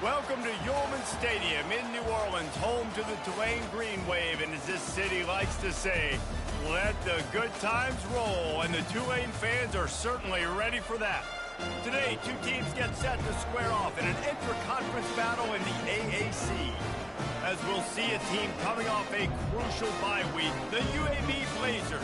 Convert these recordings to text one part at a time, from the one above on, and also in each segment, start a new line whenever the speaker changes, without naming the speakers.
Welcome to Yulman Stadium in New Orleans, home to the Tulane Green Wave, and as this city likes to say, let the good times roll, and the Tulane fans are certainly ready for that. Today, two teams get set to square off in an intra-conference battle in the AAC. As we'll see a team coming off a crucial bye week, the UAB Blazers,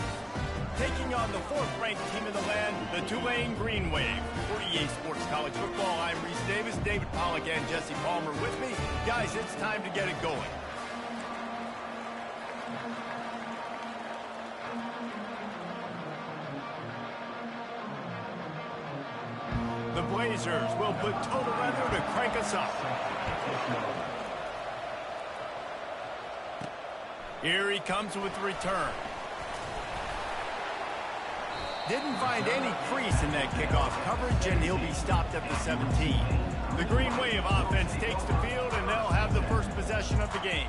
taking on the fourth-ranked team in the land, the Tulane Green Wave. For EA Sports College Football, I'm Reese Davis, David Pollack, and Jesse Palmer with me. Guys, it's time to get it going. The Blazers will put total weather to crank us up. Here he comes with the return. Didn't find any crease in that kickoff coverage, and he'll be stopped at the 17. The Green Wave offense takes the field, and they'll have the first possession of the game.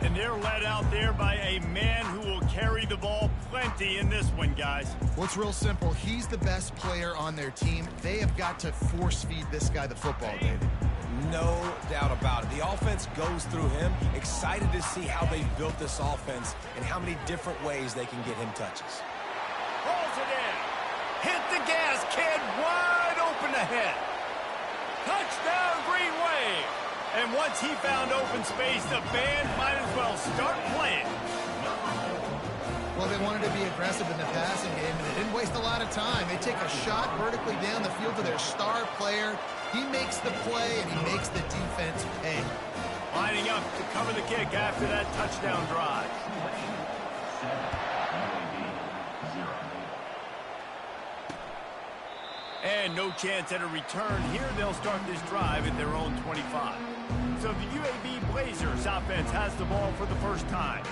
And they're led out there by a man who will carry the ball plenty in this one, guys.
Well, it's real simple. He's the best player on their team. They have got to force-feed this guy the football, David.
No doubt about it. The offense goes through him. Excited to see how they built this offense and how many different ways they can get him touches.
Rolls it in. Hit the gas, kid. Wide open ahead. Touchdown, Green Wave. And once he found open space, the band might as well start playing.
Well, they wanted to be aggressive in the passing game, and they didn't waste a lot of time. They take a shot vertically down the field to their star player. He makes the play, and he makes the defense pay.
Lining up to cover the kick after that touchdown drive. And no chance at a return here. They'll start this drive at their own 25. So the UAB Blazers offense has the ball for the first time.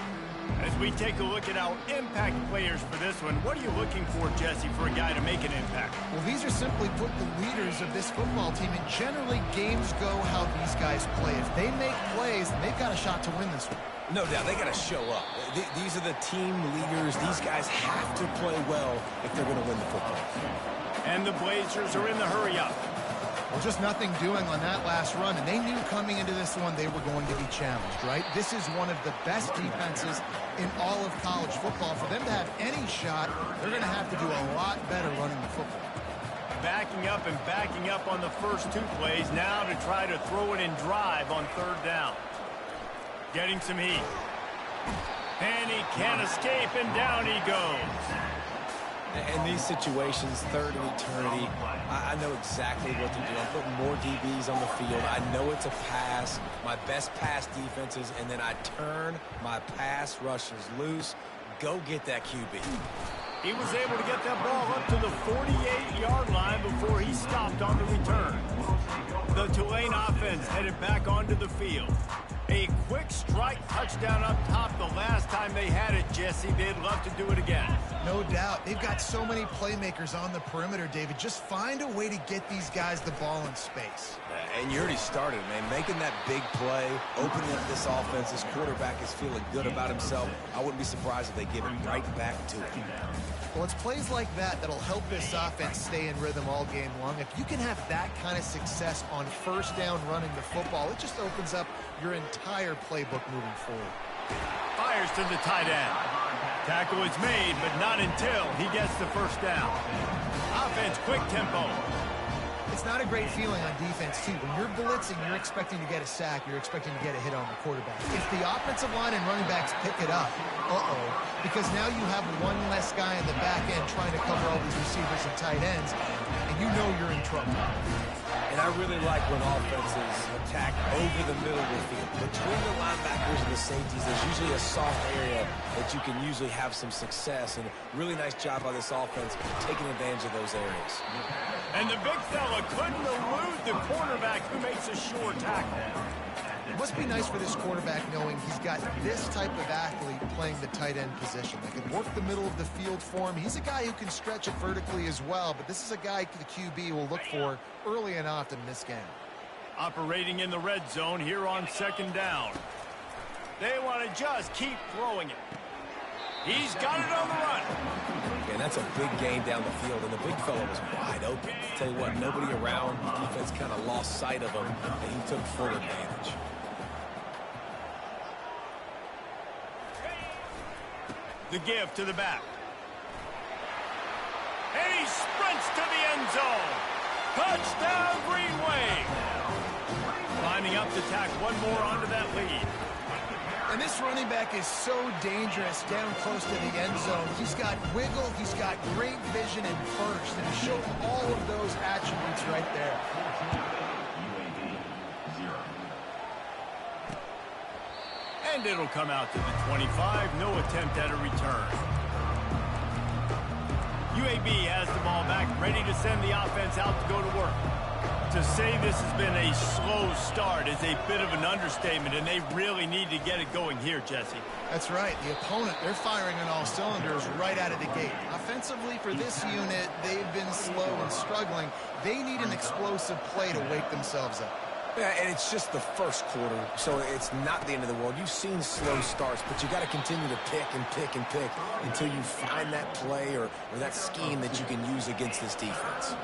As we take a look at our impact players for this one, what are you looking for, Jesse, for a guy to make an impact?
Well, these are simply put the leaders of this football team, and generally games go how these guys play. If they make plays, then they've got a shot to win this one.
No doubt, they got to show up. These are the team leaders. These guys have to play well if they're going to win the football.
And the Blazers are in the hurry-up.
Well, just nothing doing on that last run, and they knew coming into this one they were going to be challenged, right? This is one of the best defenses in all of college football. For them to have any shot, they're going to have to do a lot better running the football.
Backing up and backing up on the first two plays, now to try to throw it in drive on third down. Getting some heat. And he can't escape, and down he goes.
In these situations, third and eternity, I know exactly what to do. I'm putting more DBs on the field. I know it's a pass, my best pass defenses, and then I turn my pass rushers loose. Go get that QB.
He was able to get that ball up to the 48-yard line before he stopped on the return. The Tulane offense headed back onto the field. A quick strike touchdown up top the last time they had it, Jesse. They'd love to do it again.
No doubt. They've got so many playmakers on the perimeter, David. Just find a way to get these guys the ball in space.
And you already started, man. Making that big play, opening up this offense. This quarterback is feeling good about himself. I wouldn't be surprised if they give it right back to him.
Well, it's plays like that that'll help this offense stay in rhythm all game long. If you can have that kind of success on first down running the football, it just opens up your entire playbook moving forward.
Fires to the tight end. Tackle is made, but not until he gets the first down. Offense, quick tempo.
It's not a great feeling on defense, too. When you're blitzing, you're expecting to get a sack. You're expecting to get a hit on the quarterback. If the offensive line and running backs pick it up, because now you have one less guy in the back end trying to cover all these receivers and tight ends, and you know you're in trouble.
And I really like when offenses attack over the middle of the field. Between the linebackers and the safeties, there's usually a soft area that you can usually have some success. And a really nice job by this offense taking advantage of those areas.
And the big fella couldn't elude the cornerback who makes a sure tackle.
It must be nice for this quarterback knowing he's got this type of athlete playing the tight end position. They can work the middle of the field for him. He's a guy who can stretch it vertically as well, but this is a guy the QB will look for early and often in this game.
Operating in the red zone here on second down. They want to just keep throwing it. He's got it on the run.
And that's a big gain down the field, and the big fella was wide open. Tell you what, nobody around. The defense kind of lost sight of him, and he took full advantage.
The give to the back. And he sprints to the end zone. Touchdown, Green Wave. Lining up to tack one more onto that lead.
And this running back is so dangerous down close to the end zone. He's got wiggle, he's got great vision and burst, and he showed all of those attributes right there.
And it'll come out to the 25. No attempt at a return. UAB has the ball back, ready to send the offense out to go to work. To say this has been a slow start is a bit of an understatement, and they really need to get it going here, Jesse.
That's right. The opponent, they're firing on all cylinders right out of the gate. Offensively for this unit, they've been slow and struggling. They need an explosive play to wake themselves up.
Yeah, and it's just the first quarter, so it's not the end of the world. You've seen slow starts, but you got to continue to pick and pick and pick until you find that play or that scheme that you can use against this defense.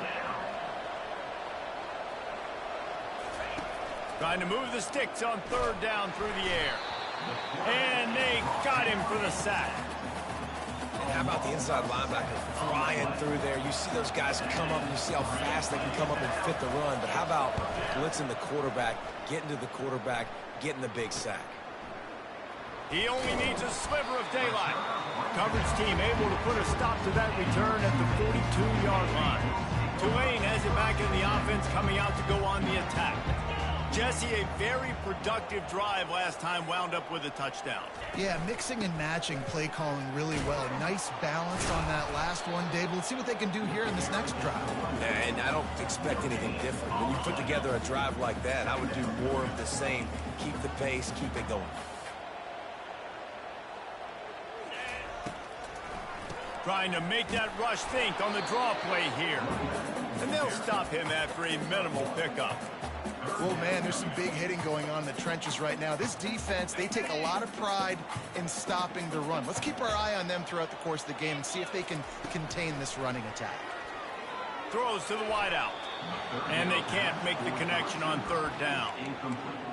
Trying to move the sticks on third down through the air. And they got him for the sack.
And how about the inside linebacker flying through there? You see those guys come up, and you see how fast they can come up and fit the run. But how about blitzing the quarterback, getting to the quarterback, getting the big sack?
He only needs a sliver of daylight. Coverage team able to put a stop to that return at the 42-yard line. Tulane has it back in the offense, coming out to go on the attack. Jesse, a very productive drive last time, wound up with a touchdown.
Yeah, mixing and matching play calling really well. Nice balance on that last one, Dave. Let's see what they can do here in this next drive.
And I don't expect anything different. When you put together a drive like that, I would do more of the same. Keep the pace, keep it going.
Trying to make that rush think on the draw play here. And they'll stop him after a minimal pickup.
Well, man, there's some big hitting going on in the trenches right now. This defense, they take a lot of pride in stopping the run. Let's keep our eye on them throughout the course of the game and see if they can contain this running attack.
Throws to the wideout. And they can't make the connection on third down.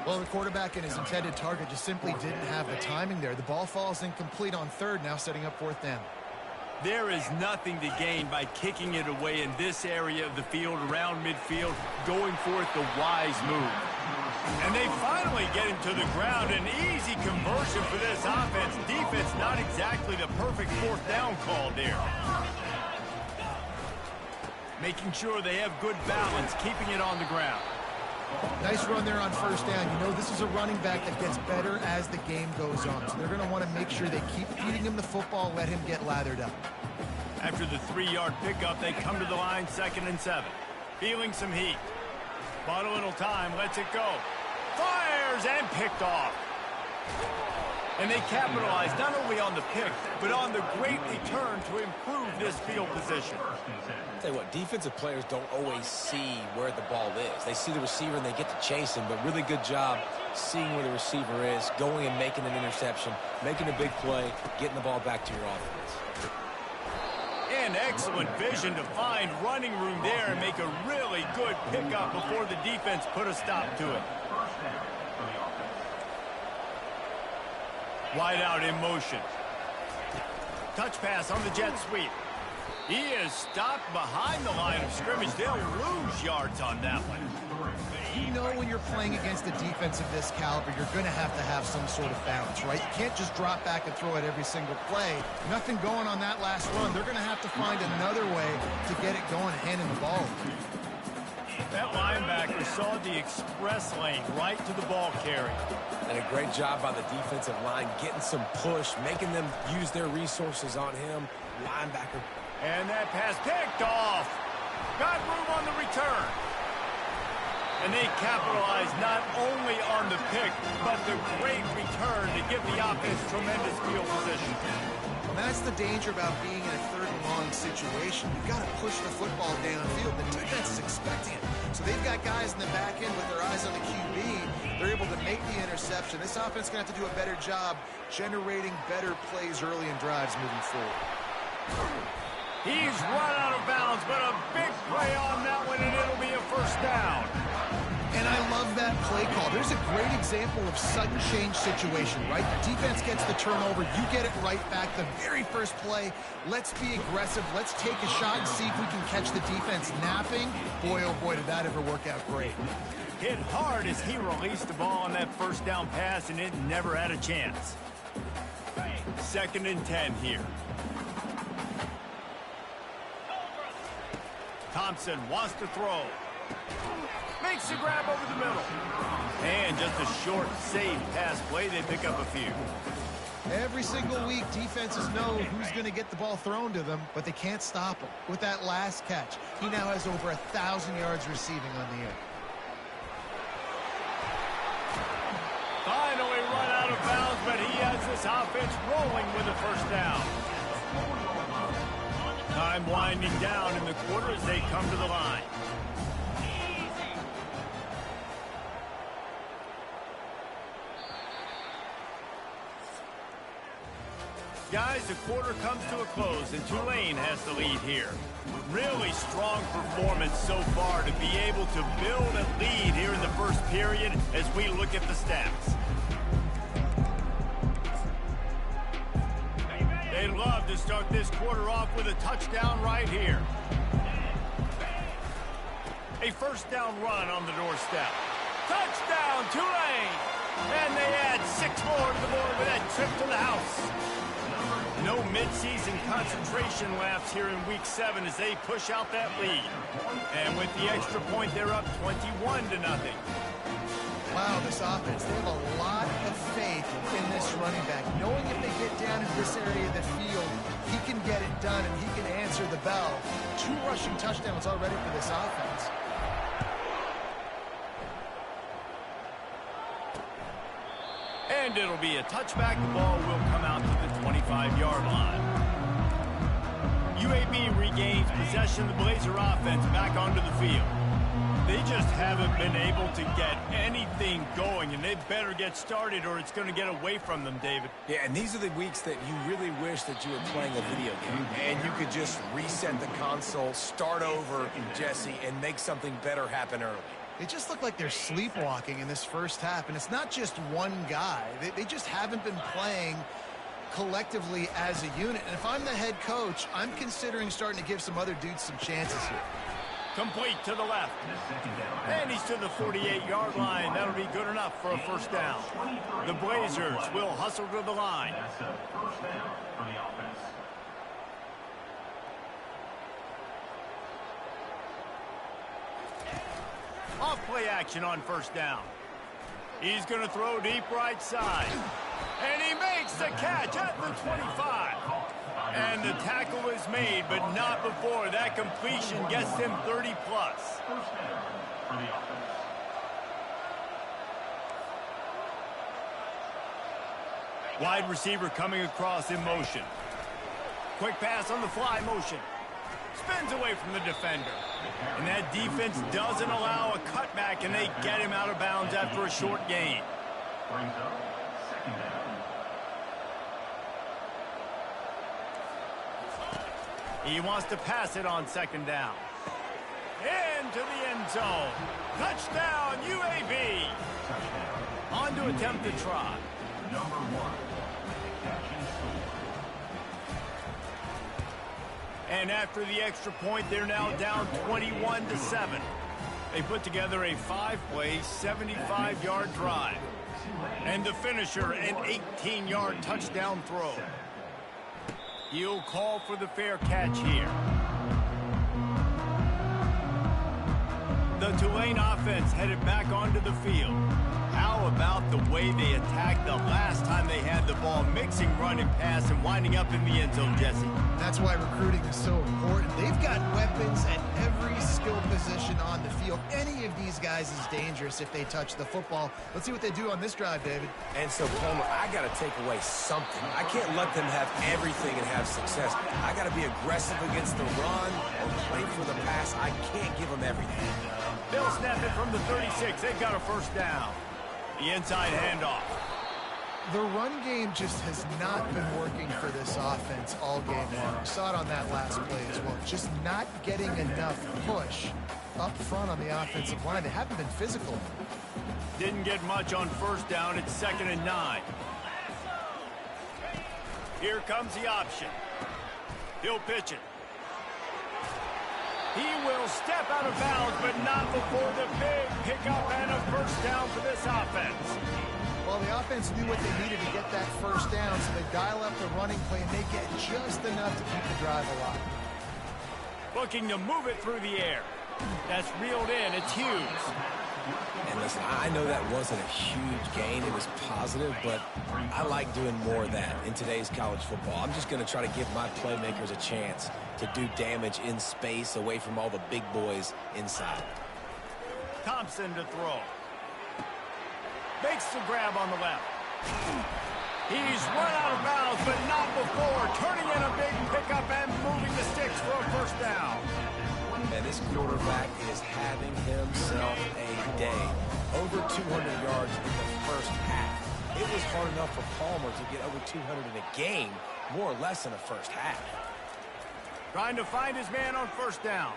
Well, the quarterback and his intended target just simply didn't have the timing there. The ball falls incomplete on third, now setting up fourth down.
There is nothing to gain by kicking it away in this area of the field, around midfield, going for it the wise move. And they finally get him to the ground. An easy conversion for this offense. Defense not exactly the perfect fourth down call there. Making sure they have good balance, keeping it on the ground.
Nice run there on first down. You know, this is a running back that gets better as the game goes on. So they're going to want to make sure they keep feeding him the football, let him get lathered up.
After the 3-yard pickup, they come to the line, 2nd and 7. Feeling some heat. Bought a little time, lets it go. Fires and picked off. And they capitalize not only on the pick, but on the great return to improve this field position.
Tell you what, defensive players don't always see where the ball is. They see the receiver and they get to chase him, but really good job seeing where the receiver is, going and making an interception, making a big play, getting the ball back to your offense.
And excellent vision to find running room there and make a really good pickup before the defense put a stop to it. Wide out in motion. Touch pass on the jet sweep. He is stopped behind the line of scrimmage. They'll lose yards on that one.
You know when you're playing against a defense of this caliber, you're going to have some sort of balance, right? You can't just drop back and throw it every single play. Nothing going on that last run. They're going to have to find another way to get it going and handing the ball.
That linebacker saw the express lane right to the ball carrier.
And a great job by the defensive line, getting some push, making them use their resources on him. Linebacker.
And that pass picked off. Got room on the return. And they capitalize not only on the pick, but the great return to give the offense tremendous field position.
That's the the danger about being in a third and long situation. You've got to push the football downfield. The defense is expecting it. So they've got guys in the back end with their eyes on the QB. They're able to make the interception. This offense is going to have to do a better job generating better plays early in drives moving forward.
He's run out of bounds, but a big play on that one, and it'll be a first down.
And I love that play call. There's a great example of sudden change situation, right? The defense gets the turnover. You get it right back. The very first play, let's be aggressive. Let's take a shot and see if we can catch the defense napping. Boy, oh boy, did that ever work out great.
Hit hard as he released the ball on that first down pass, and it never had a chance. 2nd and 10 here. Thompson wants to throw. Makes the grab over the middle. And just a short, safe pass play. They pick up a few.
Every single week, defenses know who's going to get the ball thrown to them, but they can't stop him. With that last catch, he now has over 1,000 yards receiving on the year.
Finally run out of bounds, but he has this offense rolling with a first down. Time winding down in the quarter as they come to the line. Guys, the quarter comes to a close, and Tulane has the lead here. Really strong performance so far to be able to build a lead here in the first period as we look at the stats. They'd love to start this quarter off with a touchdown right here. A first down run on the doorstep. Touchdown, Tulane! And they add 6 more to the board with that trip to the house. No midseason concentration laps here in Week 7 as they push out that lead. And with the extra point, they're up 21-0.
Wow, this offense, they have a lot of faith in this running back. Knowing if they get down in this area of the field, he can get it done and he can answer the bell. 2 rushing touchdowns already for this offense.
And it'll be a touchback. The ball will come out to the 25-yard line. UAB regains possession of the Blazer offense back onto the field. They just haven't been able to get anything going, and they better get started or it's going to get away from them, David.
Yeah, and these are the weeks that you really wish that you were playing a video game and you could just reset the console, start over, Jesse, and make something better happen early.
They just look like they're sleepwalking in this first half, and it's not just one guy. They just haven't been playing collectively as a unit. And if I'm the head coach, I'm considering starting to give some other dudes some chances here.
Complete to the left. And he's to the 48-yard line. That'll be good enough for a first down. The Blazers will hustle to the line. Off play action on first down. He's going to throw deep right side. And he makes the catch at the 25. And the tackle is made, but not before. That completion gets him 30-plus. Wide receiver coming across in motion. Quick pass on the fly motion. Spins away from the defender. And that defense doesn't allow a cutback, and they get him out of bounds after a short gain. Brings up second down. He wants to pass it on second down. Into the end zone. Touchdown, UAB. On to attempt the try. Number 1. And after the extra point, they're now down 21-7. They put together a 5-play, 75-yard drive. And the finisher, an 18-yard touchdown throw. He'll call for the fair catch here. The Tulane offense headed back onto the field. How about the way they attacked the last time they had the ball, mixing run and pass and winding up in the end zone, Jesse?
That's why recruiting is so important. They've got weapons at every skill position on the field. Any of these guys is dangerous if they touch the football. Let's see what they do on this drive, David.
And so, Palmer, I got to take away something. I can't let them have everything and have success. I got to be aggressive against the run or play for the pass. I can't give them everything.
They'll snap it from the 36. They've got a first down. The inside handoff.
The run game just has not been working for this offense all game long. We saw it on that last play as well. Just not getting enough push up front on the offensive line. They haven't been physical.
Didn't get much on first down. It's 2nd and 9. Here comes the option. He'll pitch it. He will step out of bounds, but not before the big pickup and a first down for this offense.
Well, the offense knew what they needed to get that first down, so they dial up the running play, and they get just enough to keep the drive alive.
Looking to move it through the air. That's reeled in. It's Hughes.
And listen, I know that wasn't a huge gain. It was positive, but I like doing more of that in today's college football. I'm just going to try to give my playmakers a chance to do damage in space away from all the big boys inside.
Thompson to throw. Makes the grab on the left. He's run out of bounds, but not before turning in a big pickup and moving the sticks for a first down.
And this quarterback is having himself a day. Over 200 yards in the first half. It was hard enough for Palmer to get over 200 in a game, more or less in the first half.
Trying to find his man on first down.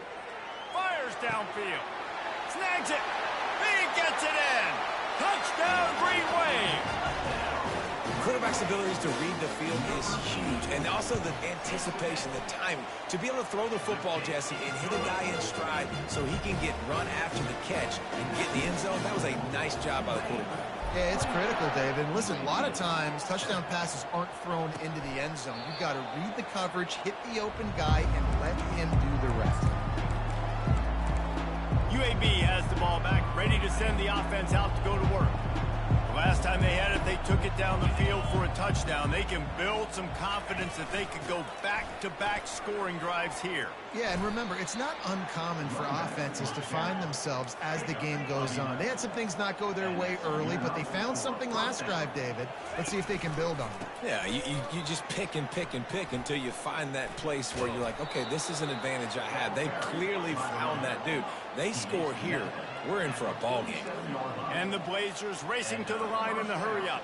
Fires downfield. Snags it. He gets it in. Touchdown, Green Wave.
Quarterback's abilities to read the field is huge, and also the anticipation, the timing. To be able to throw the football, Jesse, and hit a guy in stride so he can get run after the catch and get in the end zone, that was a nice job by the quarterback.
Yeah, it's critical, David. Listen, a lot of times touchdown passes aren't thrown into the end zone. You've got to read the coverage, hit the open guy, and let him do the rest.
UAB has the ball back, ready to send the offense out to go to work. The last time they had it, they took it down the field for a touchdown. They can build some confidence that they could go back-to-back scoring drives here.
Yeah, and remember, it's not uncommon for offenses to find themselves as the game goes on. They had some things not go their way early, but they found something last drive, David. Let's see if they can build on it.
Yeah, you just pick and pick and pick until you find that place where you're like, okay, this is an advantage I have. They clearly found that dude. They score here. We're in for a ball game.
And the Blazers racing to the line in the hurry-up.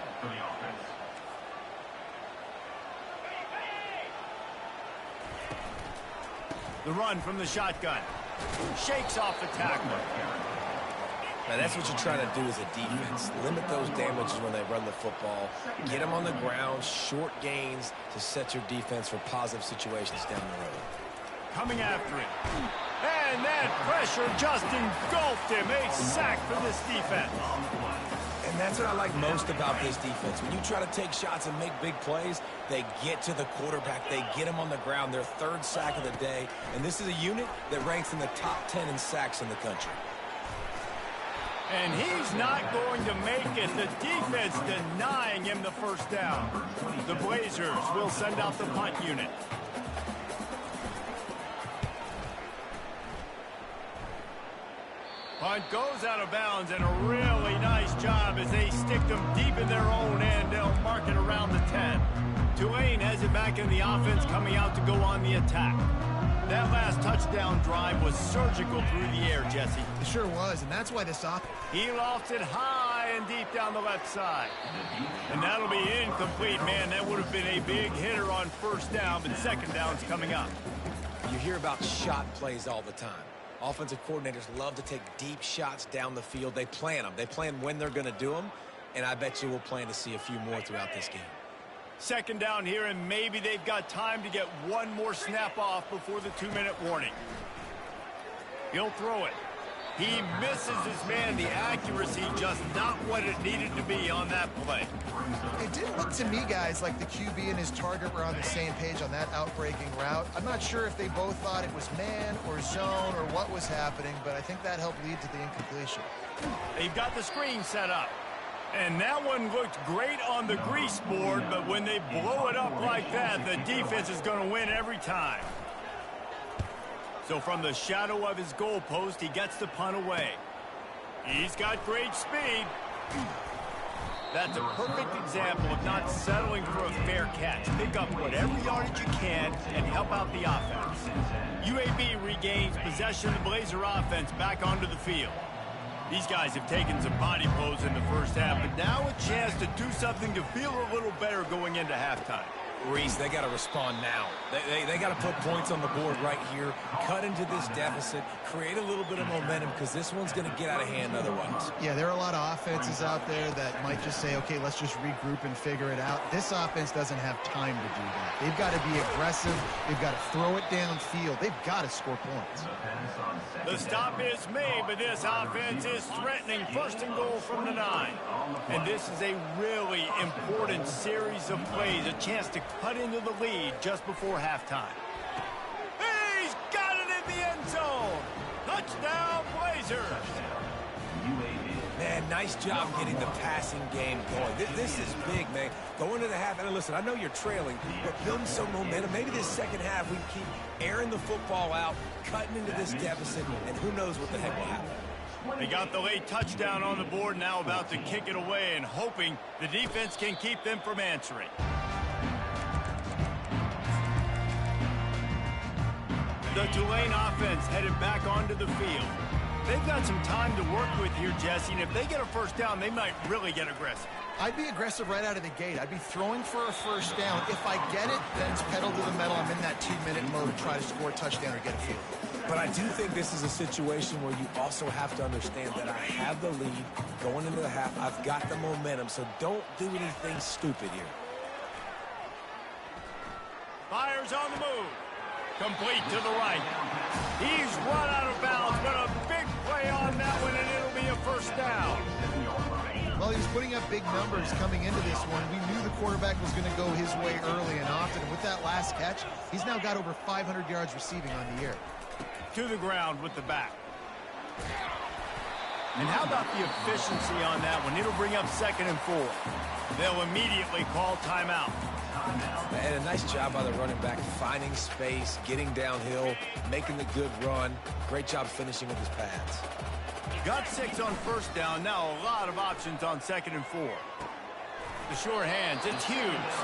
The run from the shotgun. Shakes off the tackler.
Now, that's what you're trying to do as a defense. Limit those damages when they run the football. Get them on the ground, short gains to set your defense for positive situations down the road.
Coming after him. And that pressure just engulfed him. A sack for this defense.
And that's what I like most about this defense. When you try to take shots and make big plays, they get to the quarterback. They get him on the ground. Their third sack of the day. And this is a unit that ranks in the top 10 in sacks in the country.
And he's not going to make it. The defense denying him the first down. The Blazers will send out the punt unit. Punt goes out of bounds, and a really nice job as they stick them deep in their own end. They'll mark it around the 10. Tulane has it back in the offense, coming out to go on the attack. That last touchdown drive was surgical through the air, Jesse.
It sure was, and that's why this offense...
He lofts it high and deep down the left side. And that'll be incomplete, man. That would have been a big hitter on first down, but second down's coming up.
You hear about shot plays all the time. Offensive coordinators love to take deep shots down the field. They plan them. They plan when they're going to do them, and I bet you we'll plan to see a few more throughout this game.
Second down here, and maybe they've got time to get one more snap off before the 2-minute warning. He'll throw it. He misses his man. The accuracy just not what it needed to be on that play.
It didn't look to me, guys, like the QB and his target were on the same page on that outbreaking route. I'm not sure if they both thought it was man or zone or what was happening, but I think that helped lead to the incompletion.
They've got the screen set up. And that one looked great on the grease board, but when they blow it up like that, the defense is going to win every time. So from the shadow of his goalpost, he gets the punt away. He's got great speed. That's a perfect example of not settling for a fair catch. Pick up whatever yardage you can and help out the offense. UAB regains possession of the Blazer offense back onto the field. These guys have taken some body blows in the first half, but now a chance to do something to feel a little better going into halftime.
Reese, they got to respond now. They got to put points on the board right here, cut into this deficit, create a little bit of momentum, because this one's going to get out of hand otherwise.
Yeah, there are a lot of offenses out there that might just say, okay, let's just regroup and figure it out. This offense doesn't have time to do that. They've got to be aggressive. They've got to throw it downfield. They've got to score points.
The stop is made, but this offense is threatening. First and goal from the 9. And this is a really important series of plays, a chance to cut into the lead just before halftime. He's got it in the end zone. Touchdown, Blazers.
Man, nice job getting the passing game going. This is big, man. Going to the half, and listen, I know you're trailing, but building some momentum. Maybe this second half we keep airing the football out, cutting into this deficit, and who knows what the heck will happen.
They got the late touchdown on the board, now about to kick it away and hoping the defense can keep them from answering. The Tulane offense headed back onto the field. They've got some time to work with here, Jesse, and if they get a first down, they might really get aggressive.
I'd be aggressive right out of the gate. I'd be throwing for a first down. If I get it, then it's pedal to the metal. I'm in that 2-minute mode to try to score a touchdown or get a field.
But I do think this is a situation where you also have to understand that I have the lead going into the half. I've got the momentum, so don't do anything stupid here.
Fires on the move. Complete to the right. He's run out of bounds, but a big play on that one, and it'll be a first down.
Well, he was putting up big numbers coming into this one. We knew the quarterback was going to go his way early and often. And with that last catch, he's now got over 500 yards receiving on the year.
To the ground with the back. And how about the efficiency on that one? It'll bring up 2nd and 4. They'll immediately call timeout.
And a nice job by the running back, finding space, getting downhill, making the good run. Great job finishing with his pads.
Got 6 on first down. Now a lot of options on 2nd and 4. The short hands, it's Hughes.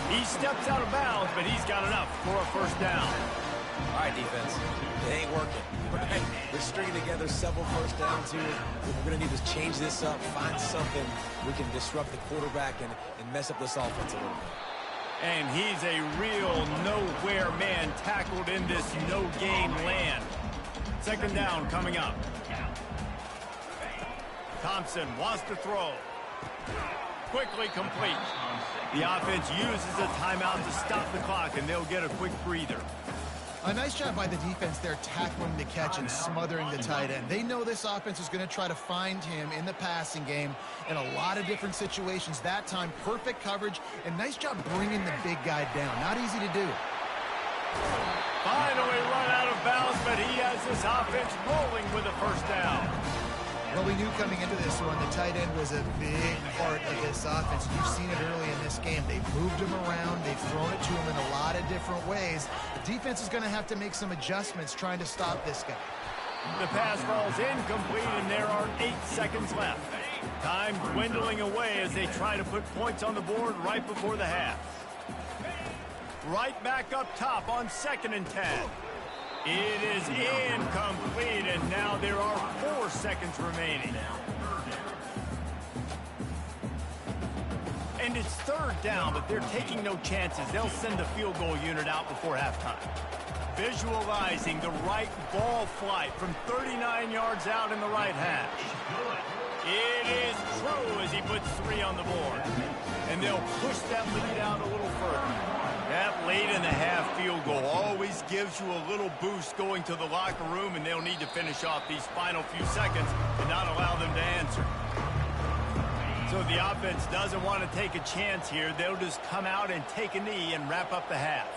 He steps out of bounds, but he's got enough for a first down.
All right, defense. It ain't working. Right? We're stringing together several first downs here. We're going to need to change this up, find something we can disrupt the quarterback and mess up this offense a little bit.
And he's a real nowhere man tackled in this no-gain land. 2nd down coming up. Thompson wants to throw. Quickly complete. The offense uses a timeout to stop the clock, and they'll get a quick breather.
A nice job by the defense there, tackling the catch and smothering the tight end. They know this offense is going to try to find him in the passing game in a lot of different situations. That time, perfect coverage, and nice job bringing the big guy down. Not easy to do.
Finally run out of bounds, but he has this offense rolling with a first down.
Well, we knew coming into this one, the tight end was a big part of this offense. You've seen it early in this game. They've moved him around. They've thrown it to him in a lot of different ways. The defense is going to have to make some adjustments trying to stop this guy.
The pass falls incomplete, and there are 8 seconds left. Time dwindling away as they try to put points on the board right before the half. Right back up top on 2nd and 10. It is incomplete, and now there are 4 seconds remaining. And it's 3rd down, but they're taking no chances. They'll send the field goal unit out before halftime. Visualizing the right ball flight from 39 yards out in the right hash. It is true as he puts 3 on the board. And they'll push that lead out a little further. That late-in-the-half field goal always gives you a little boost going to the locker room, and they'll need to finish off these final few seconds and not allow them to answer. So the offense doesn't want to take a chance here. They'll just come out and take a knee and wrap up the half.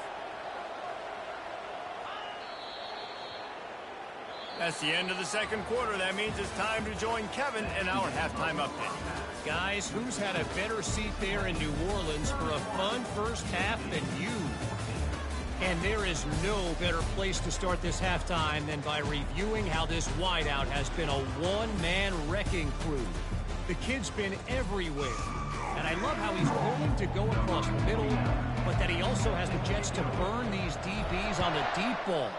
That's the end of the second quarter. That means it's time to join Kevin in our halftime update.
Guys, who's had a better seat there in New Orleans for a fun first half than you? And there is no better place to start this halftime than by reviewing how this wideout has been a one-man wrecking crew. The kid's been everywhere. And I love how he's willing to go across the middle, but that he also has the jets to burn these DBs on the deep ball.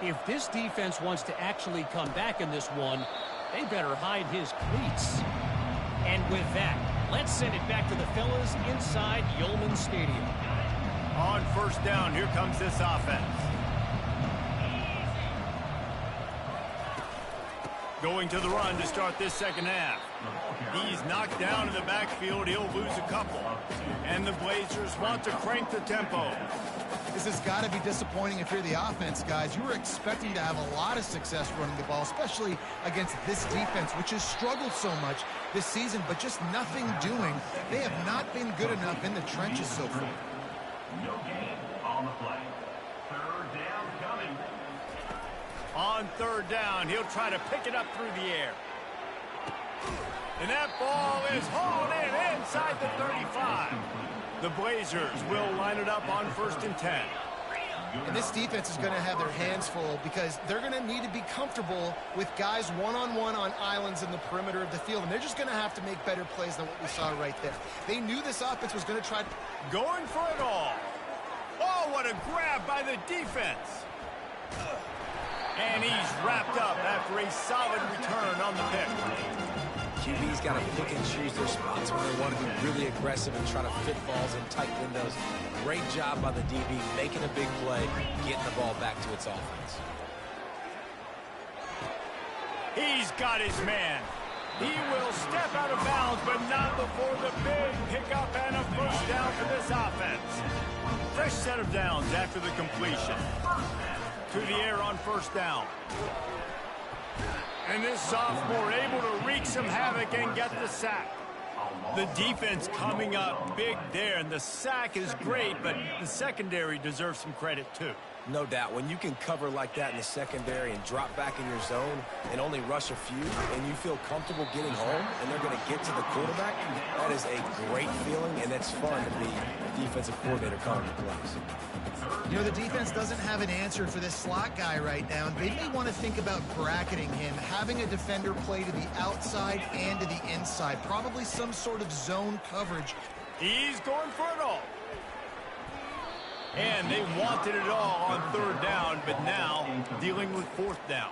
If this defense wants to actually come back in this one, they better hide his cleats. And with that, let's send it back to the fellas inside Yulman Stadium.
On first down, here comes this offense. Going to the run to start this second half. He's knocked down in the backfield. He'll lose a couple. And the Blazers want to crank the tempo.
This has got to be disappointing if you're the offense, guys. You were expecting to have a lot of success running the ball, especially against this defense, which has struggled so much this season, but just nothing doing. They have not been good enough in the trenches so far.
No gain on the play. Third down coming.
On third down, he'll try to pick it up through the air. And that ball is hauled in inside the 35. The Blazers will line it up on 1st and 10.
And this defense is going to have their hands full because they're going to need to be comfortable with guys one-on-one on islands in the perimeter of the field. And they're just going to have to make better plays than what we saw right there. They knew this offense was going to try to...
Going for it all. Oh, what a grab by the defense. And he's wrapped up after a solid return on the pick.
QB's got to pick and choose their spots when they want to be really aggressive and try to fit balls in tight windows. Great job by the DB making a big play, getting the ball back to its offense.
He's got his man. He will step out of bounds, but not before the big pickup and a first down for this offense. Fresh set of downs after the completion. To the air on first down. And this sophomore able to wreak some havoc and get the sack. The defense coming up big there, and the sack is great, but the secondary deserves some credit too.
No doubt. When you can cover like that in the secondary and drop back in your zone and only rush a few, and you feel comfortable getting home, and they're going to get to the quarterback, that is a great feeling, and it's fun to be a defensive coordinator calling the plays.
You know, the defense doesn't have an answer for this slot guy right now. They may want to think about bracketing him, having a defender play to the outside and to the inside. Probably some sort of zone coverage.
He's going for it all. And they wanted it all on third down, but now dealing with fourth down.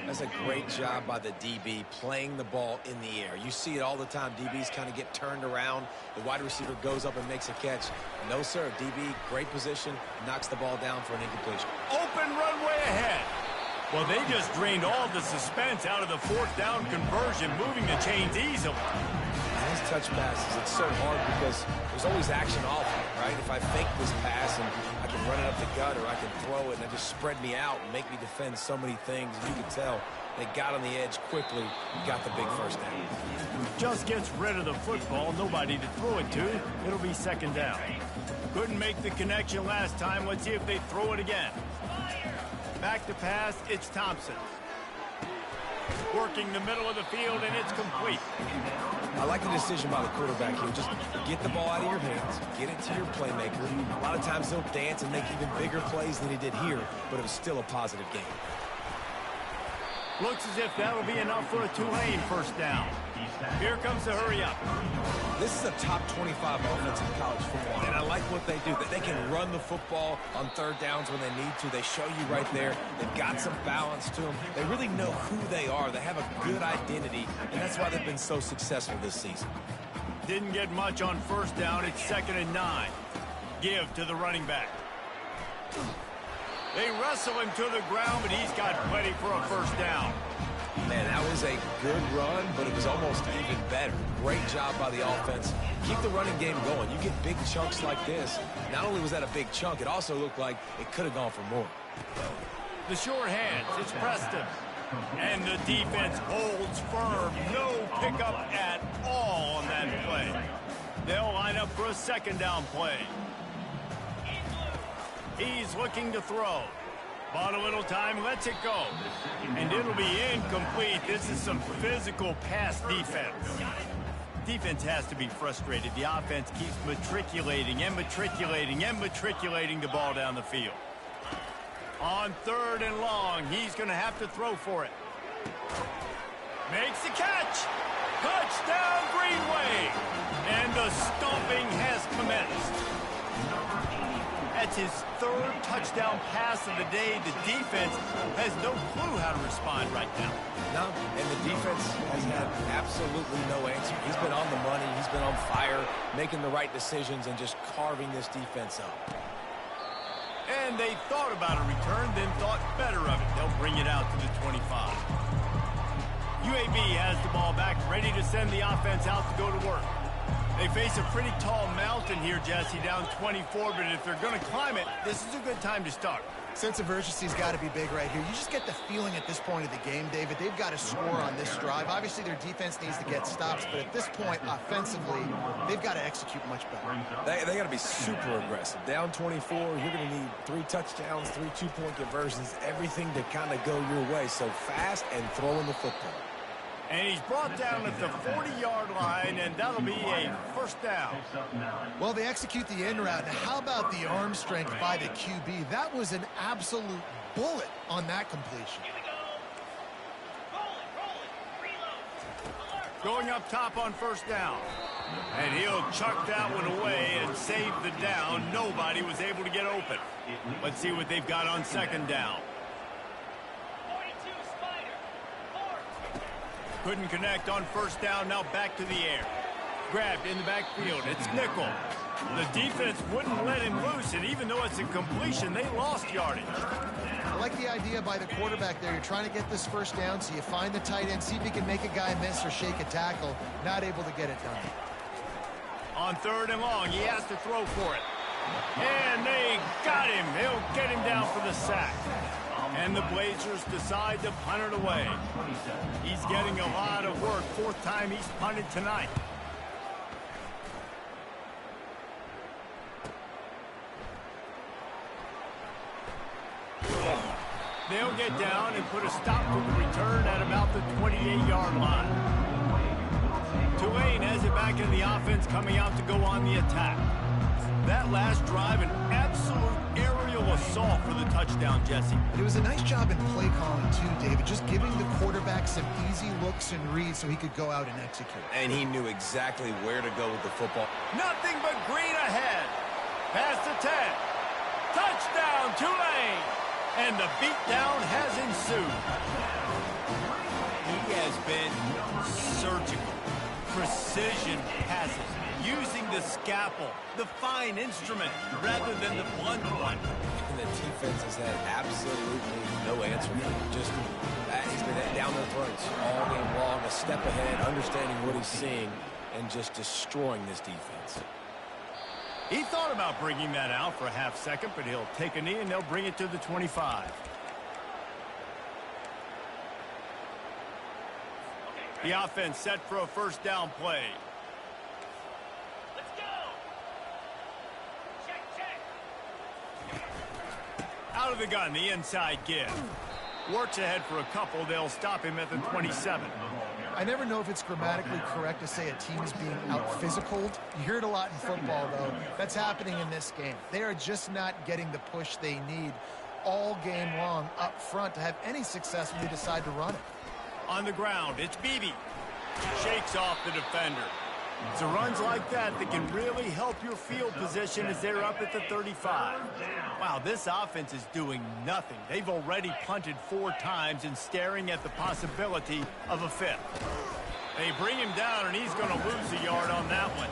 That's a great job by the DB playing the ball in the air. You see it all the time. DBs kind of get turned around. The wide receiver goes up and makes a catch. No, sir. DB, great position, knocks the ball down for an incompletion.
Open runway ahead. Well, they just drained all the suspense out of the fourth down conversion, moving the chains easily.
These touch passes, it's so hard because there's always action off it, right? If I fake this pass and I can run it up the gut or I can throw it and it just spread me out and make me defend so many things, and you can tell they got on the edge quickly and got the big first down.
Just gets rid of the football, nobody to throw it to. It'll be second down. Couldn't make the connection last time. Let's see if they throw it again. Back to pass, it's Thompson. Working the middle of the field, and it's complete.
I like the decision by the quarterback here. Just get the ball out of your hands, get it to your playmaker. A lot of times he'll dance and make even bigger plays than he did here, but it was still a positive game.
Looks as if that'll be enough for a Tulane first down. Here comes the hurry up.
This is a top 25 offense in college football, and I like what they do. That they can run the football on third downs when they need to. They show you right there. They've got some balance to them. They really know who they are. They have a good identity, and that's why they've been so successful this season.
Didn't get much on first down. It's 2nd and 9. Give to the running back. They wrestle him to the ground, but he's got plenty for a first down.
Man, that was a good run, but it was almost even better. Great job by the offense. Keep the running game going. You get big chunks like this. Not only was that a big chunk, it also looked like it could have gone for more.
The short hands, it's Preston. And the defense holds firm. No pickup at all on that play. They'll line up for a second down play. He's looking to throw. Bought a little time, lets it go. And it'll be incomplete. This is some physical pass defense. Defense has to be frustrated. The offense keeps matriculating and matriculating and matriculating the ball down the field. On 3rd and long, he's going to have to throw for it. Makes the catch. Touchdown, Green Wave. And the stomping has commenced. That's his 3rd touchdown pass of the day. The defense has no clue how to respond right now.
No, and the defense has had absolutely no answer. He's been on the money. He's been on fire, making the right decisions and just carving this defense up.
And they thought about a return, then thought better of it. They'll bring it out to the 25. UAB has the ball back, ready to send the offense out to go to work. They face a pretty tall mountain here, Jesse, down 24, but if they're going to climb it, this is a good time to start.
Sense of urgency's got to be big right here. You just get the feeling at this point of the game, David, they've got to score on this drive. Obviously, their defense needs to get stops, but at this point, offensively, they've got to execute much better.
They got to be super aggressive. Down 24, you're going to need 3 touchdowns, 3 two-point conversions, everything to kind of go your way. So fast and throwing the football.
And he's brought down at the 40-yard line, and that'll be a first down.
Well, they execute the in route. Now, how about the arm strength by the QB? That was an absolute bullet on that completion.
Going up top on first down. And he'll chuck that one away and save the down. Nobody was able to get open. Let's see what they've got on second down. Couldn't connect on first down, now back to the air. Grabbed in the backfield, it's Nickel. The defense wouldn't let him loose, and even though it's a completion, they lost yardage.
I like the idea by the quarterback there. You're trying to get this first down, so you find the tight end, see if you can make a guy miss or shake a tackle. Not able to get it done.
On 3rd and long, he has to throw for it. And they got him. They'll get him down for the sack. And the Blazers decide to punt it away. He's getting a lot of work. 4th time he's punted tonight. They'll get down and put a stop to the return at about the 28-yard line. Tulane has it back in the offense, coming out to go on the attack. That last drive, an absolute aerial assault for the touchdown, Jesse.
It was a nice job in play calling, too, David, just giving the quarterback some easy looks and reads so he could go out and execute.
And he knew exactly where to go with the football.
Nothing but green ahead. Past the 10. Touchdown, Tulane. And the beatdown has ensued. He has been surgical. Precision passes. Using the scalpel, the fine instrument, rather than the blunt one.
And the defense has had absolutely no answer. Just he's been down their throats all game long, a step ahead, understanding what he's seeing, and just destroying this defense.
He thought about bringing that out for a half second, but he'll take a knee and they'll bring it to the 25. The offense set for a first down play. Out of the gun, the inside give. Works ahead for a couple. They'll stop him at the 27.
I never know if it's grammatically correct to say a team is being out-physicaled. You hear it a lot in football, though. That's happening in this game. They are just not getting the push they need all game long up front to have any success when they decide to run it.
On the ground, it's Beebe. Shakes off the defender. It's runs like that can really help your field position as they're up at the 35. Wow, this offense is doing nothing. They've already punted 4 times and staring at the possibility of a 5th. They bring him down, and he's going to lose a yard on that one.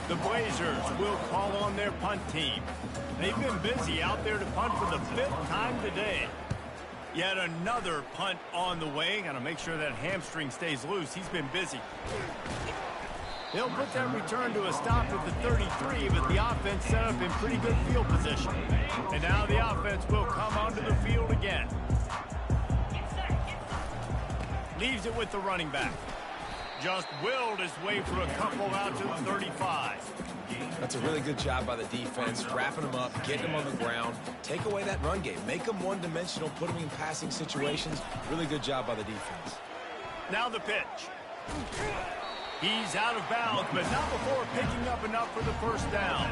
The Blazers will call on their punt team. They've been busy out there to punt for the 5th time today. Yet another punt on the way. Got to make sure that hamstring stays loose. He's been busy. They'll put that return to a stop at the 33, but the offense set up in pretty good field position. And now the offense will come onto the field again. Leaves it with the running back. just willed his way for a couple out to the 35.
That's a really good job by the defense, wrapping them up, getting them on the ground. Take away that run game. Make them one-dimensional, put them in passing situations. Really good job by the defense.
Now the pitch. He's out of bounds, but not before picking up enough for the first down.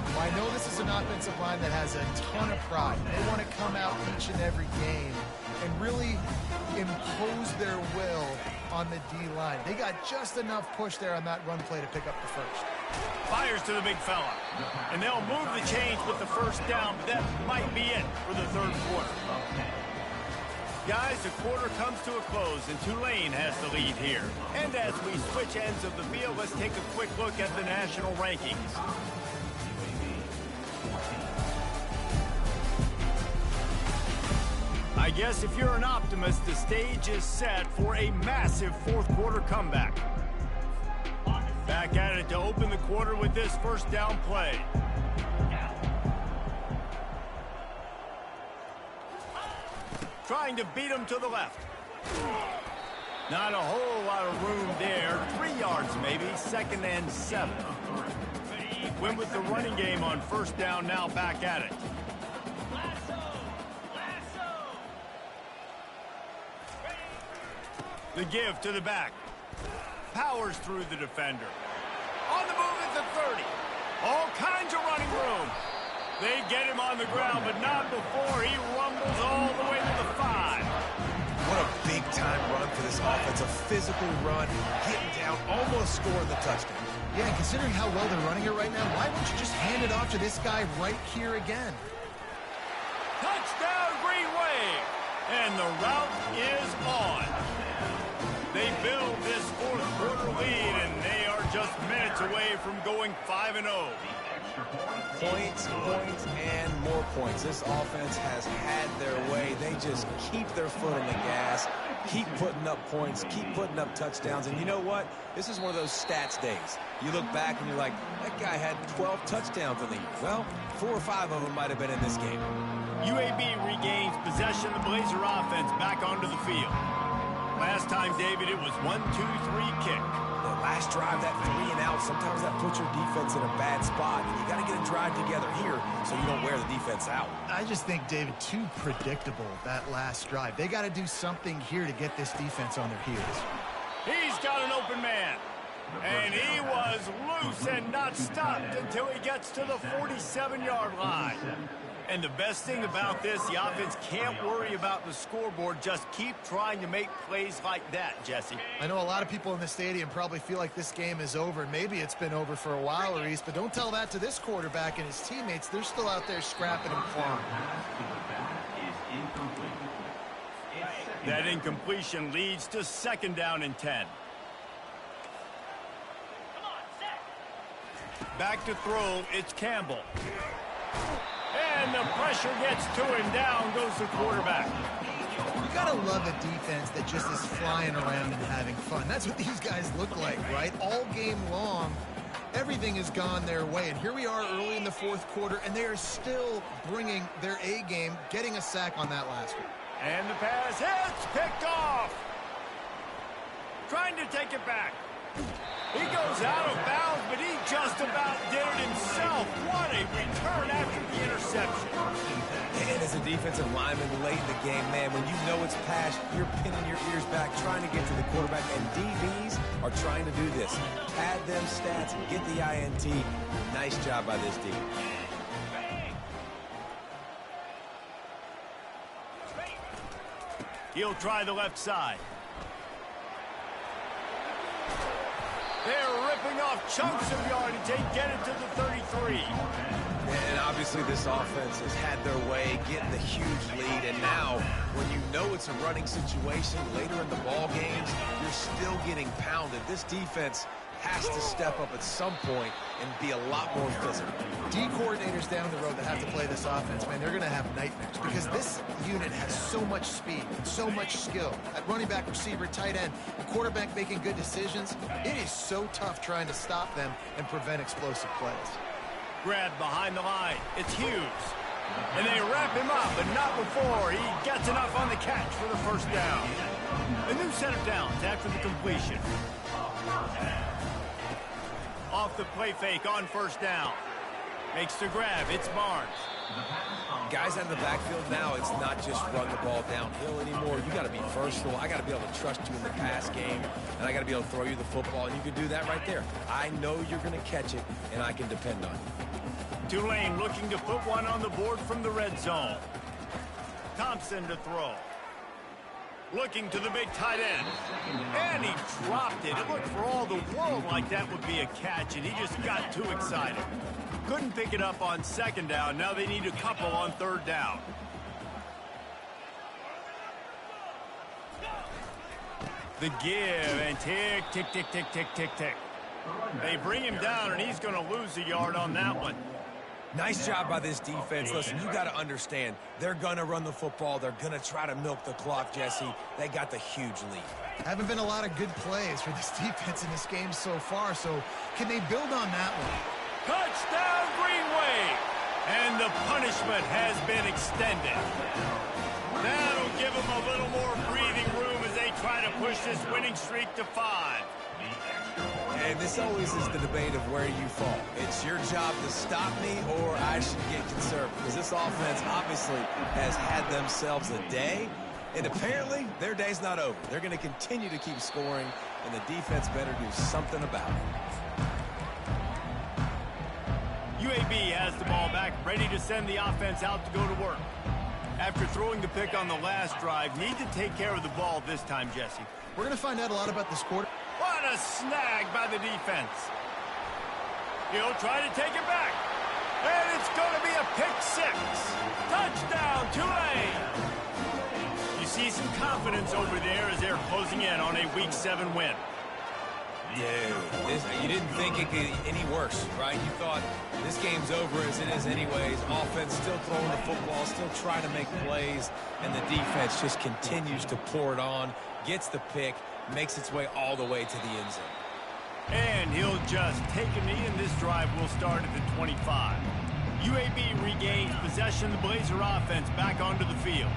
Well, I know this is an offensive line that has a ton of pride. They want to come out each and every game and really impose their will on the D-line. They got just enough push there on that run play to pick up the first.
Fires to the big fella. And they'll move the chains with the first down, but that might be it for the third quarter. Guys, the quarter comes to a close, and Tulane has the lead here. And as we switch ends of the field, let's take a quick look at the national rankings. I guess if you're an optimist, the stage is set for a massive fourth quarter comeback. Back at it to open the quarter with this first down play. Trying to beat him to the left. Not a whole lot of room there. 3 yards maybe, 2nd and 7. Went with the running game on first down, now back at it. The give to the back. Powers through the defender. On the move at the 30. All kinds of running room. They get him on the ground, but not before he rumbles all the way to the 5.
What a big-time run for this offense. A physical run, getting down, almost scoring the touchdown.
Yeah, and considering how well they're running it right now, why wouldn't you just hand it off to this guy right here again?
Touchdown, Green Wave! And the route is on. They build this fourth quarter lead, and they are just minutes away from going 5-0.
Points, points, and more points. This offense has had their way. They just keep their foot on the gas, keep putting up points, keep putting up touchdowns. And you know what? This is one of those stats days. You look back and you're like, that guy had 12 touchdowns in the year. Well, 4 or 5 of them might have been in this game.
UAB regains possession of the Blazer offense back onto the field. Last time, David, it was 1-2-3 kick.
The last drive, that 3 and out, sometimes that puts your defense in a bad spot. And you got to get a drive together here so you don't wear the defense out.
I just think, David, too predictable, that last drive. They got to do something here to get this defense on their heels.
He's got an open man. And he was loose and not stopped until he gets to the 47-yard line. And the best thing about this, the offense can't worry about the scoreboard. Just keep trying to make plays like that, Jesse.
I know a lot of people in the stadium probably feel like this game is over. Maybe it's been over for a while, Reese, but don't tell that to this quarterback and his teammates. They're still out there scrapping and clawing.
That incompletion leads to 2nd down and 10. Back to throw, it's Campbell. And the pressure gets to him. Down goes the quarterback.
You gotta love a defense that just is flying around and having fun. That's what these guys look like, right? All game long, everything has gone their way. And here we are early in the fourth quarter, and they are still bringing their A game, getting a sack on that last one.
And the pass hits, picked off. Trying to take it back. He goes out of bounds, but he just about did it himself. What a return after the interception.
And as a defensive lineman late in the game, man, when you know it's past, you're pinning your ears back, trying to get to the quarterback, and DBs are trying to do this. Pad them stats, get the INT. Nice job by this D.
He'll try the left side. They're ripping off chunks of yardage. They get it to the 33.
And obviously this offense has had their way, getting the huge lead. And now, when you know it's a running situation later in the ball games, you're still getting pounded. This defense has to step up at some point and be a lot more physical.
D coordinators down the road that have to play this offense, man, they're going to have nightmares because this unit has so much speed, so much skill. At running back, receiver, tight end, the quarterback making good decisions, it is so tough trying to stop them and prevent explosive plays.
Grabbed behind the line. It's Hughes. And they wrap him up, but not before he gets enough on the catch for the first down. A new set of downs after the completion. Off the play fake on first down. Makes the grab. It's Barnes.
Guys out of the backfield now, it's not just run the ball downhill anymore. You got to be versatile. I got to be able to trust you in the pass game, and I got to be able to throw you the football, and you can do that right there. I know you're going to catch it, and I can depend on you.
Tulane looking to put one on the board from the red zone. Thompson to throw. Looking to the big tight end. And he dropped it. It looked for all the world like that would be a catch, and he just got too excited. Couldn't pick it up on second down. Now they need a couple on third down. The give, and tick, tick, tick, tick, tick, tick, tick. They bring him down, and he's going to lose a yard on that one.
Nice job by this defense. Listen, you got to understand, they're going to run the football. They're going to try to milk the clock, Jesse. They got the huge lead.
Haven't been a lot of good plays for this defense in this game so far, so can they build on that one?
Touchdown, Green Wave! And the punishment has been extended. That'll give them a little more breathing room as they try to push this winning streak to 5.
And this always is the debate of where you fall. It's your job to stop me, or I should get conservative. Because this offense obviously has had themselves a day, and apparently their day's not over. They're going to continue to keep scoring, and the defense better do something about it.
UAB has the ball back, ready to send the offense out to go to work. After throwing the pick on the last drive, need to take care of the ball this time, Jesse.
We're going to find out a lot about this quarter.
What a snag by the defense. He'll try to take it back. And it's going to be a pick 6. Touchdown, Tulane. You see some confidence over there as they're closing in on a Week 7 win.
Dude, you didn't think it could get any worse, right? You thought this game's over as it is anyways. Offense still throwing the football, still trying to make plays, and the defense just continues to pour it on, gets the pick, makes its way all the way to the end zone.
And he'll just take a knee, and this drive will start at the 25. UAB regains possession of the Blazer offense back onto the field.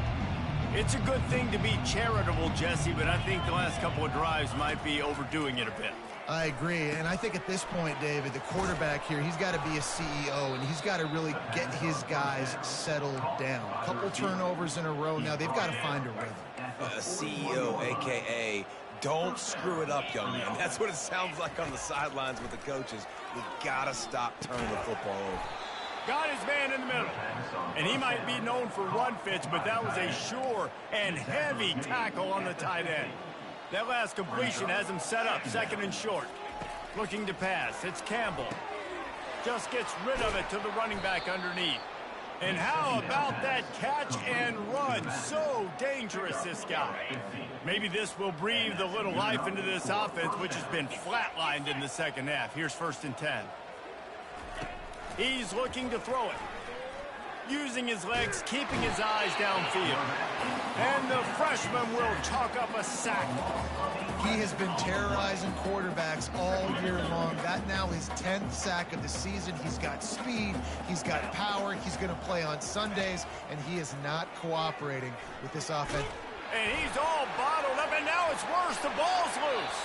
It's a good thing to be charitable, Jesse, but I think the last couple of drives might be overdoing it a bit.
I agree, and I think at this point, David, the quarterback here, he's got to be a CEO, and he's got to really get his guys settled down. A couple turnovers in a row now. They've got to find a rhythm.
A CEO, a.k.a. don't screw it up, young man. That's what it sounds like on the sidelines with the coaches. We've got to stop turning the football over.
Got his man in the middle. And he might be known for run fits, but that was a sure and heavy tackle on the tight end. That last completion has him set up, second and short. Looking to pass. It's Campbell. Just gets rid of it to the running back underneath. And how about that catch and run? So dangerous, this guy. Maybe this will breathe a little life into this offense, which has been flatlined in the second half. Here's 1st and 10. He's looking to throw it. Using his legs, keeping his eyes downfield. And the freshman will chalk up a sack.
He has been terrorizing quarterbacks all year long. That now his 10th sack of the season. He's got speed. He's got power. He's going to play on Sundays, and he is not cooperating with this offense.
And he's all bottled up, and now it's worse. The ball's loose.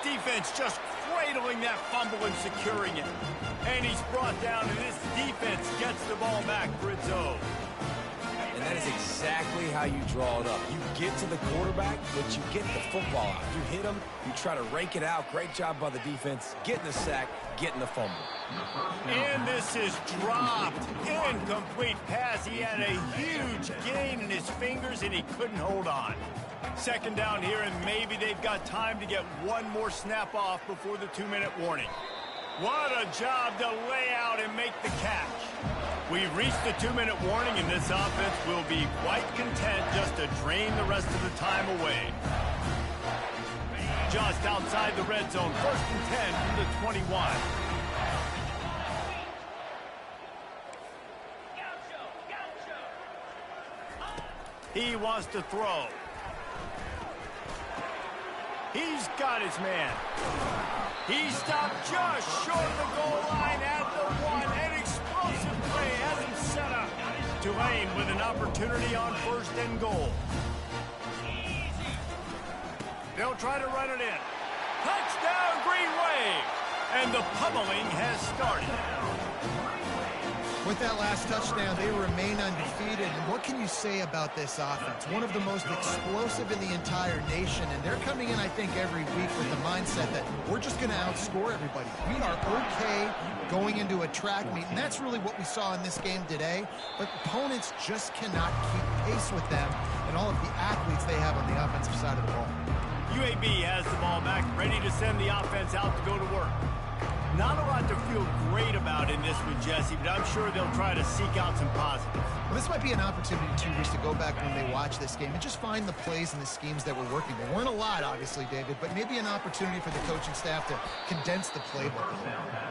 Defense just cradling that fumble and securing it. And he's brought down, and this defense gets the ball back for its own.
And that is exactly how you draw it up. You get to the quarterback, but you get the football out. You hit him, you try to rake it out. Great job by the defense, getting the sack, getting the fumble.
And this is dropped. Incomplete pass. He had a huge gain in his fingers, and he couldn't hold on. Second down here, and maybe they've got time to get one more snap off before the 2-minute warning. What a job to lay out and make the catch. We've reached the 2-minute warning, and this offense will be quite content just to drain the rest of the time away. Just outside the red zone, 1st and 10 from the 21. He wants to throw. He's got his man. He stopped just short of the goal line at the 1. An explosive play has him set up. Tulane with an opportunity on 1st and goal. They'll try to run it in. Touchdown, Green Wave! And the pummeling has started.
With that last touchdown, they remain undefeated. And what can you say about this offense? One of the most explosive in the entire nation. And they're coming in, I think, every week with the mindset that we're just going to outscore everybody. We are okay going into a track meet. And that's really what we saw in this game today. But opponents just cannot keep pace with them and all of the athletes they have on the offensive side of the ball.
UAB has the ball back, ready to send the offense out to go to work. Not a lot to feel great about in this one, Jesse, but I'm sure they'll try to seek out some positives.
Well, this might be an opportunity, too, Reese, to go back when they watch this game and just find the plays and the schemes that were working. There weren't a lot, obviously, David, but maybe an opportunity for the coaching staff to condense the playbook.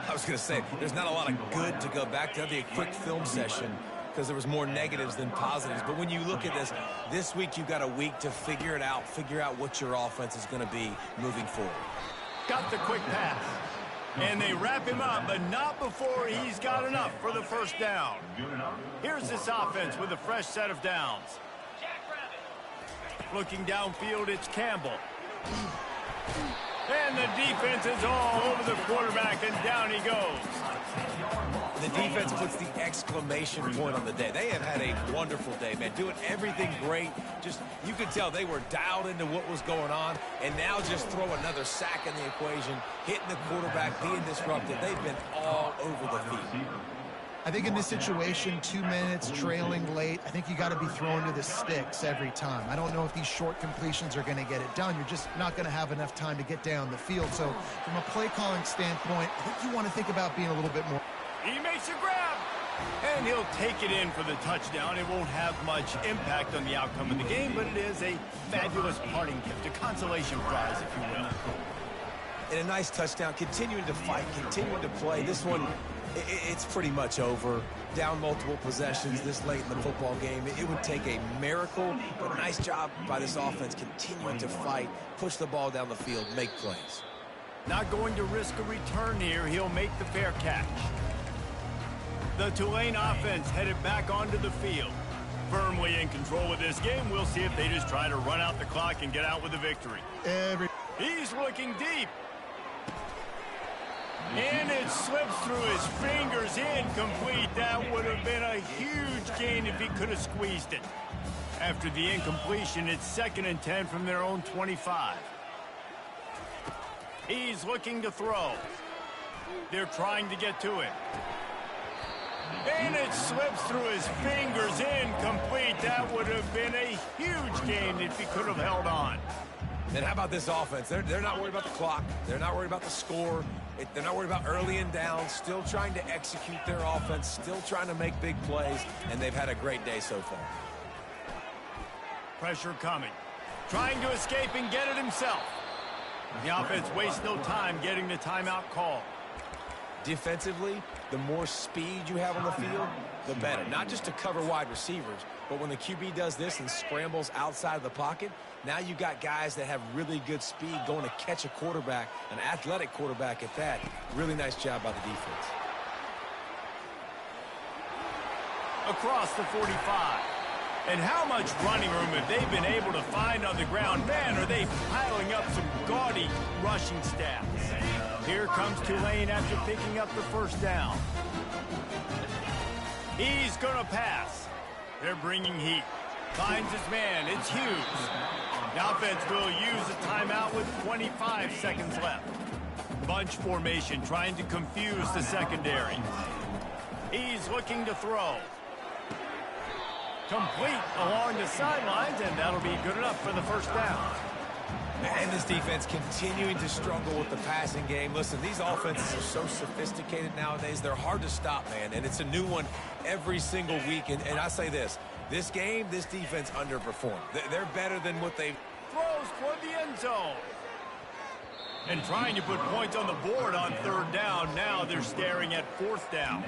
I was going to say, there's not a lot of good to go back to. That'd be a quick film session because there was more negatives than positives. But when you look at this week you've got a week to figure it out, figure out what your offense is going to be moving forward.
Got the quick pass. And they wrap him up, but not before he's got enough for the first down. Here's this offense with a fresh set of downs. Looking downfield, it's Campbell. And the defense is all over the quarterback, and down he goes.
The defense puts the exclamation point on the day. They have had a wonderful day, man, doing everything great. Just, you could tell they were dialed into what was going on, and now just throw another sack in the equation, hitting the quarterback, being disrupted. They've been all over the field.
I think in this situation, 2 minutes, trailing late, I think you got to be throwing to the sticks every time. I don't know if these short completions are going to get it done. You're just not going to have enough time to get down the field. So from a play calling standpoint, I think you want to think about being a little bit more.
He makes a grab, and he'll take it in for the touchdown. It won't have much impact on the outcome of the game, but it is a fabulous parting gift, a consolation prize, if you will.
And a nice touchdown, continuing to fight, continuing to play. This one, it's pretty much over. Down multiple possessions this late in the football game. It would take a miracle, but nice job by this offense continuing to fight, push the ball down the field, make plays.
Not going to risk a return here. He'll make the fair catch. The Tulane offense headed back onto the field. Firmly in control of this game. We'll see if they just try to run out the clock and get out with a victory. He's looking deep. And it slips through his fingers, incomplete. That would have been a huge gain if he could have squeezed it. After the incompletion, it's 2nd and 10 from their own 25. He's looking to throw. They're trying to get to it. And it slips through his fingers, incomplete. That would have been a huge gain if he could have held on.
And how about this offense? They're not worried about the clock. They're not worried about the score. They're not worried about early and down. Still trying to execute their offense. Still trying to make big plays. And they've had a great day so far.
Pressure coming. Trying to escape and get it himself. The offense wastes no time getting the timeout call.
Defensively, the more speed you have on the field, the better. Not just to cover wide receivers, but when the QB does this and scrambles outside of the pocket, now you got guys that have really good speed going to catch a quarterback, an athletic quarterback at that. Really nice job by the defense.
Across the 45. And how much running room have they been able to find on the ground? Man, are they piling up some gaudy rushing stats. Here comes Tulane after picking up the first down. He's going to pass. They're bringing heat. Finds his man. It's Hughes. The offense will use a timeout with 25 seconds left. Bunch formation trying to confuse the secondary. He's looking to throw. Complete along the sidelines, and that'll be good enough for the first down.
And this defense continuing to struggle with the passing game. Listen, these offenses are so sophisticated nowadays. They're hard to stop, man. And it's a new one every single week. And I say this game, this defense underperformed. They're better than what they've...
Throws for the end zone. And trying to put points on the board on 3rd down. Now they're staring at 4th down.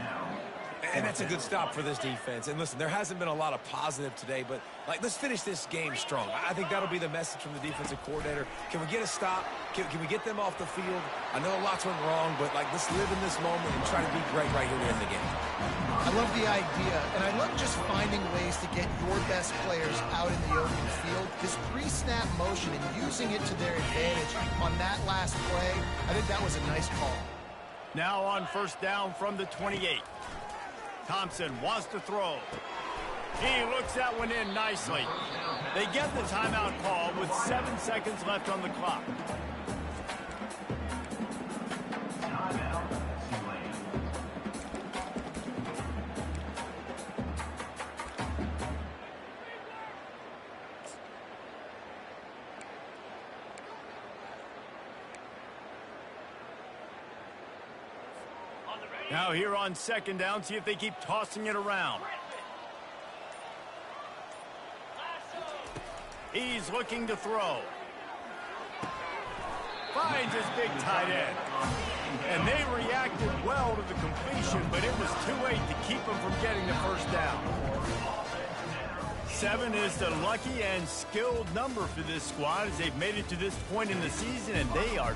And that's a good stop for this defense. And listen, there hasn't been a lot of positive today, but let's finish this game strong. I think that'll be the message from the defensive coordinator. Can we get a stop? Can we get them off the field? I know a lot's went wrong, but let's live in this moment and try to be great right here to end the game.
I love the idea, and I love just finding ways to get your best players out in the open field. This pre-snap motion and using it to their advantage on that last play, I think that was a nice call.
Now on first down from the 28. Thompson wants to throw. He looks that one in nicely. They get the timeout call with 7 seconds left on the clock.
Timeout, Tulane.
Now here on second down, see if they keep tossing it around. He's looking to throw. Finds his big tight end. And they reacted well to the completion, but it was too late to keep them from getting the first down. 7 is the lucky and skilled number for this squad as they've made it to this point in the season, and they are